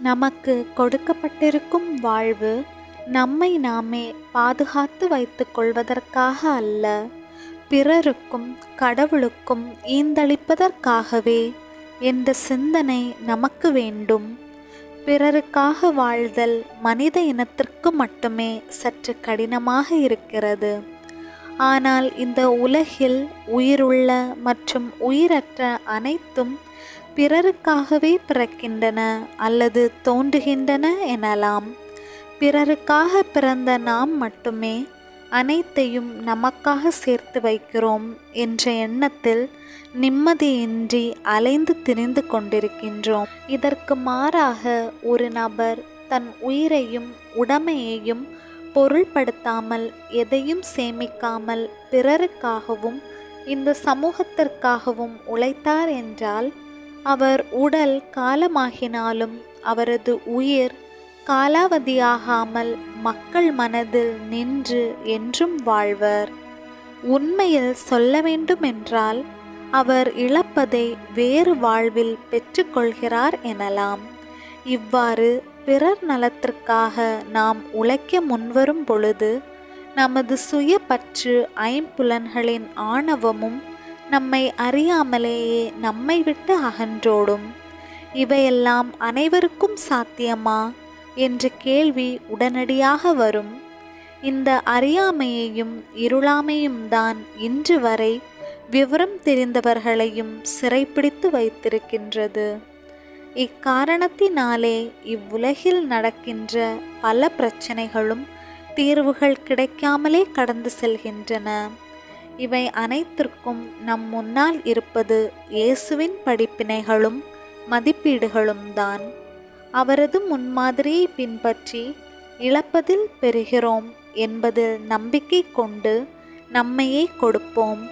நமக்கு கொடுக்கப்பட்டிருக்கும் வாழ்வு நம்மை நாமே பாதுகாத்து வைத்துக் கொள்வதற்காக அல்ல, பிறருக்கும் கடவுளுக்கும் ஈந்தளிப்பதற்காகவே என்ற சிந்தனை நமக்கு வேண்டும். பிறருக்காக வாழ்தல் மனித இனத்திற்கு மட்டுமே சற்று கடினமாக இருக்கிறது. ஆனால் இந்த உலகில் உயிருள்ள மற்றும் உயிரற்ற அனைத்தும் பிறருக்காகவே பிறக்கின்றன அல்லது தோன்றுகின்றன எனலாம். பிறருக்காக பிறந்த நாம் மட்டுமே அனைத்தையும் நமக்காக சேர்த்து வைக்கிறோம் என்ற எண்ணத்தில் நிம்மதியின்றி அலைந்து திரிந்து கொண்டிருக்கின்றோம். இதற்கு மாறாக ஒரு நபர் தன் உயிரையும் உடைமையையும் பொருள்படுத்தாமல், எதையும் சேமிக்காமல் பிறருக்காகவும் இந்த சமூகத்திற்காகவும் உழைத்தார் என்றால், அவர் உடல் காலமாகினாலும் அவரது உயிர் காலாவதியாகாமல் மக்கள் மனதில் நின்று என்றும் வாழ்வர். உண்மையில் சொல்ல வேண்டுமென்றால் அவர் இழப்பதை வேறு வாழ்வில் பெற்றுக்கொள்கிறார் எனலாம். இவ்வாறு பிறர் நலத்திற்காக நாம் உழைக்க முன்வரும் பொழுது நமது சுய பற்று, ஐம்புலன்களின் ஆணவமும் நம்மை அறியாமலேயே நம்மை விட்டு அகன்றோடும். இவையெல்லாம் அனைவருக்கும் சாத்தியமா என்ற கேள்வி உடனடியாக வரும். இந்த அறியாமையையும் இருளாமையும் தான் இன்று வரை விவரம் தெரிந்தவர்களையும் சிறைப்பிடித்து வைத்திருக்கின்றது. இக்காரணத்தினாலே இவ்வுலகில் நடக்கின்ற பல பிரச்சனைகளும் தீர்வுகள் கிடைக்காமலே கடந்து செல்கின்றன. இவை அனைத்திற்கும் நம் முன்னால் இருப்பது இயேசுவின் படிப்பினைகளும் மதிப்பீடுகளும் தான். அவரது முன்மாதிரியை பின்பற்றி இழப்பதில் பெறுகிறோம் என்பதில் நம்பிக்கை கொண்டு நம்மையே கொடுப்போம்.